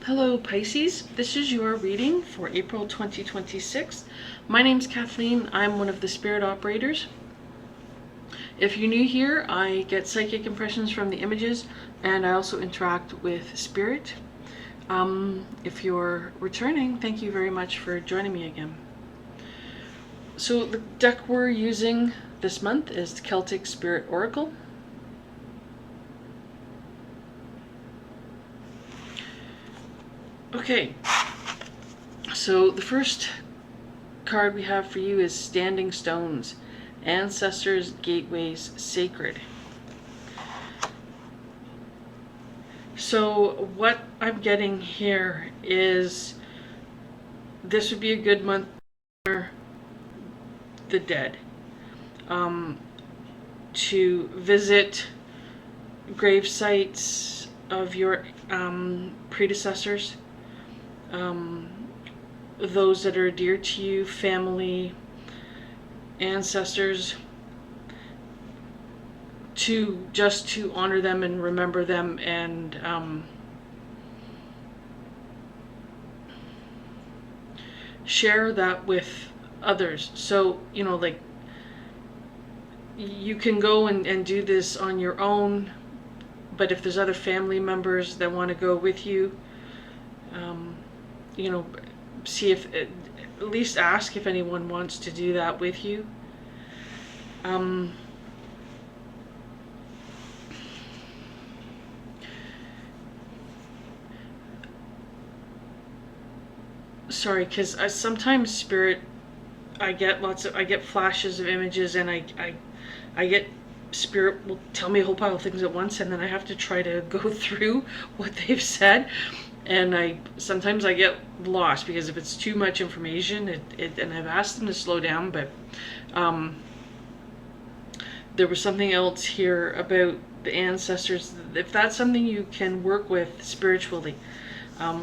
Hello Pisces, this is your reading for April 2026. My name's Kathleen. I'm one of the spirit operators. If you're new here, I get psychic impressions from the images and I also interact with spirit. If you're returning, thank you very much for joining me again. So the deck we're using this month is the Celtic Spirit Oracle. Okay, so the first card we have for you is Standing Stones, Ancestors, Gateways, Sacred. So what I'm getting here is this would be a good month for the dead, to visit grave sites of your predecessors, those that are dear to you, family, ancestors, to honor them and remember them and share that with others. So, you know, like, you can go and do this on your own, but if there's other family members that want to go with you, you know, see if, at least ask if anyone wants to do that with you. Sorry, because sometimes spirit, I get flashes of images, and I get spirit will tell me a whole pile of things at once, and then I have to try to go through what they've said, and sometimes I get lost because if it's too much information, and I've asked them to slow down, but there was something else here about the ancestors. If that's something you can work with spiritually,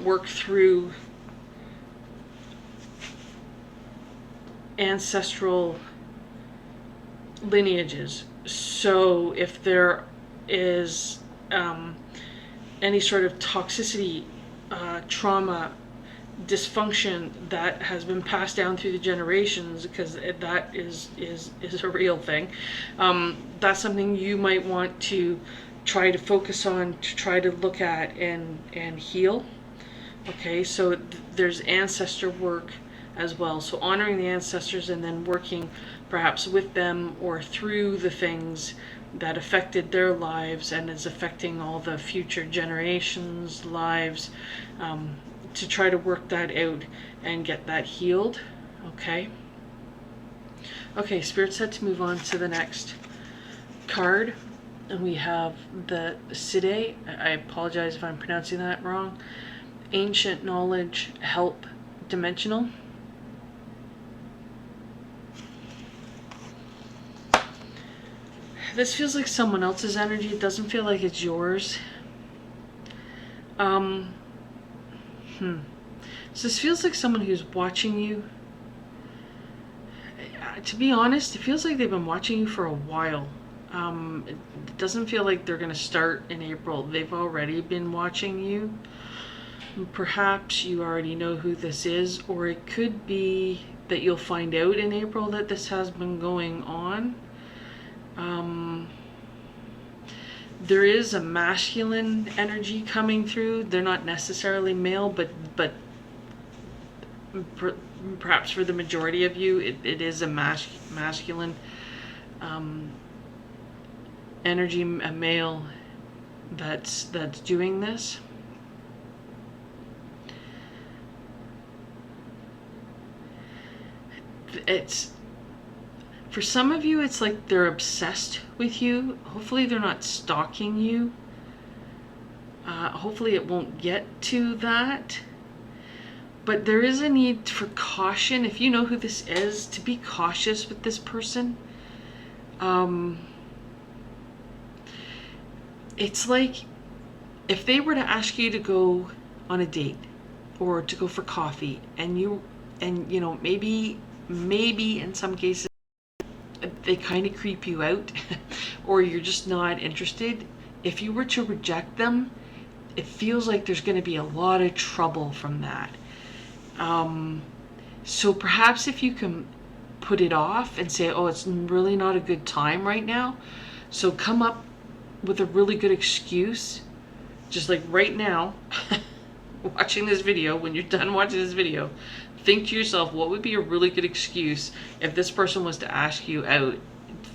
work through ancestral lineages. So if there is any sort of toxicity, trauma, dysfunction that has been passed down through the generations, because that is a real thing, that's something you might want to try to focus on, to try to look at and heal. Okay, so there's ancestor work as well. So honoring the ancestors and then working perhaps with them or through the things that affected their lives and is affecting all the future generations' lives, to try to work that out and get that healed. Okay. Okay, Spirit said to move on to the next card. And we have the Side. I apologize if I'm pronouncing that wrong. Ancient Knowledge, Help, Dimensional. This feels like someone else's energy. It doesn't feel like it's yours. So this feels like someone who's watching you. To be honest, it feels like they've been watching you for a while. It doesn't feel like they're going to start in April. They've already been watching you. Perhaps you already know who this is, or it could be that you'll find out in April that this has been going on. There is a masculine energy coming through. They're not necessarily male, but perhaps for the majority of you, it is a masculine energy, a male that's doing this. It's, for some of you, it's like they're obsessed with you. Hopefully they're not stalking you. Hopefully it won't get to that. But there is a need for caution. If you know who this is, to be cautious with this person. It's like if they were to ask you to go on a date or to go for coffee, and you know, maybe in some cases they kind of creep you out or you're just not interested. If you were to reject them, it feels like there's going to be a lot of trouble from that. So perhaps if you can put it off and say, oh, it's really not a good time right now, so come up with a really good excuse, just like right now, watching this video, when you're done watching this video, think to yourself, what would be a really good excuse if this person was to ask you out,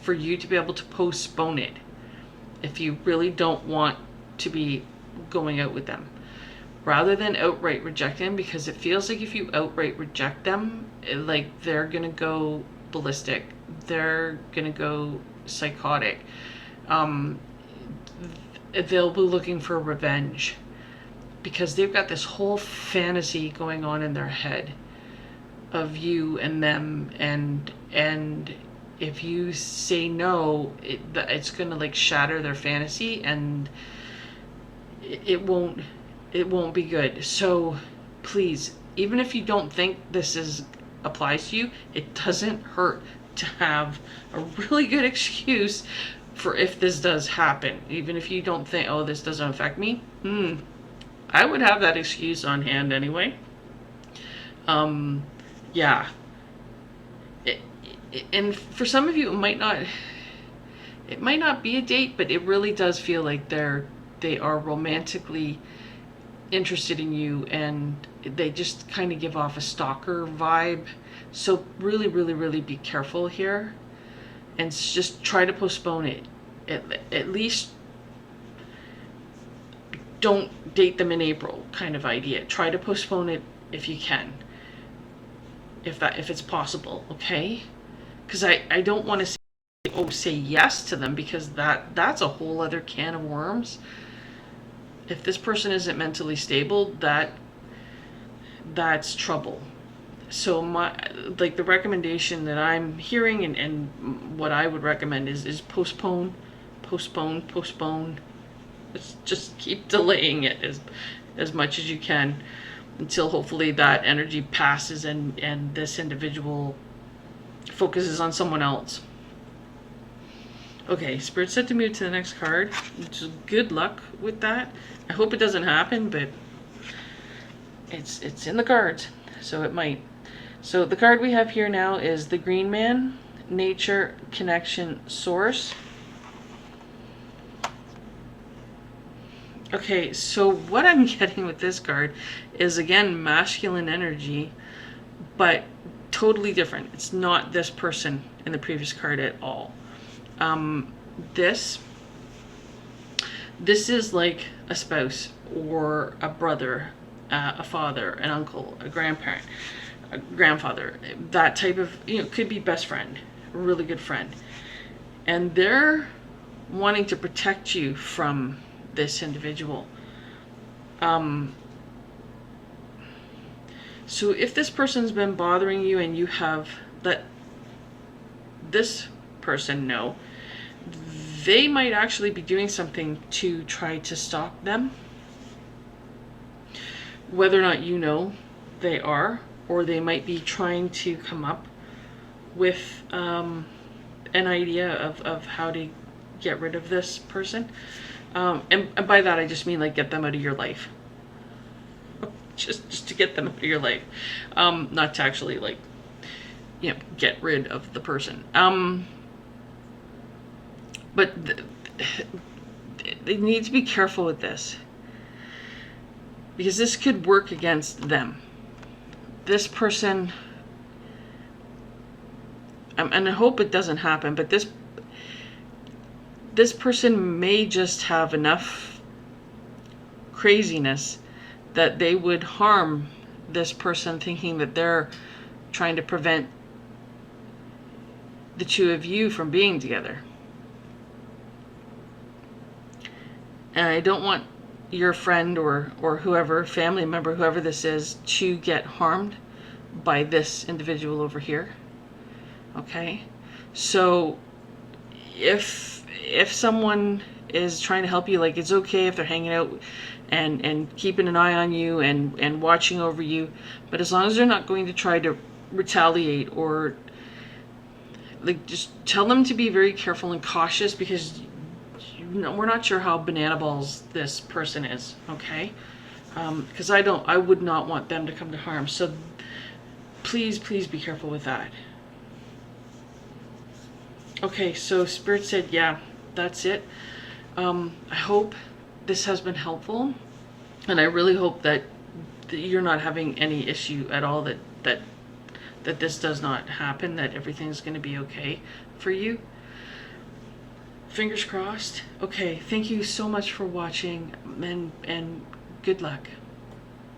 for you to be able to postpone it if you really don't want to be going out with them, rather than outright reject them, because it feels like if you outright reject them, like they're gonna go ballistic, they're gonna go psychotic, they'll be looking for revenge, because they've got this whole fantasy going on in their head of you and them, and if you say no, it's gonna like shatter their fantasy, and it won't be good. So please, even if you don't think this applies to you, it doesn't hurt to have a really good excuse for if this does happen. Even if you don't think, oh, this doesn't affect me, I would have that excuse on hand anyway. Yeah. And for some of you, it might not be a date, but it really does feel like they are romantically interested in you, and they just kind of give off a stalker vibe. So really, really, really be careful here, and just try to postpone it. At least don't date them in April kind of idea. Try to postpone it if you can, if it's possible, okay? Because I don't want to say yes to them, because that's a whole other can of worms. If this person isn't mentally stable, that's trouble. So the recommendation that I'm hearing, and what I would recommend is postpone. Just keep delaying it as much as you can, until hopefully that energy passes and this individual focuses on someone else. Okay, Spirit said to move to the next card. Just good luck with that. I hope it doesn't happen, but it's in the cards, so it might. So the card we have here now is the Green Man, Nature, Connection, Source. Okay, so what I'm getting with this card is, again, masculine energy, but totally different. It's not this person in the previous card at all. This is like a spouse or a brother, a father, an uncle, a grandparent, a grandfather, that type of, could be best friend, a really good friend. And they're wanting to protect you from this individual. So if this person's been bothering you and you have let this person know, they might actually be doing something to try to stop them. Whether or not you know they are, or they might be trying to come up with an idea of how to get rid of this person. And by that I just mean like get them out of your life. Just to get them out of your life. Not to actually like, get rid of the person. But they need to be careful with this, because this could work against them. This person, and I hope it doesn't happen, but this person may just have enough craziness that they would harm this person, thinking that they're trying to prevent the two of you from being together. And I don't want your friend or whoever, family member, whoever this is, to get harmed by this individual over here. Okay? So if someone is trying to help you, like, it's okay if they're hanging out and keeping an eye on you and watching over you, but as long as they're not going to try to retaliate, or like, just tell them to be very careful and cautious, because we're not sure how banana balls this person is, okay? Because I would not want them to come to harm. So please, please be careful with that. Okay, so Spirit said, yeah, that's it. I hope this has been helpful, and I really hope that you're not having any issue at all, that this does not happen, that everything's going to be okay for you. Fingers crossed. Okay, thank you so much for watching, and good luck.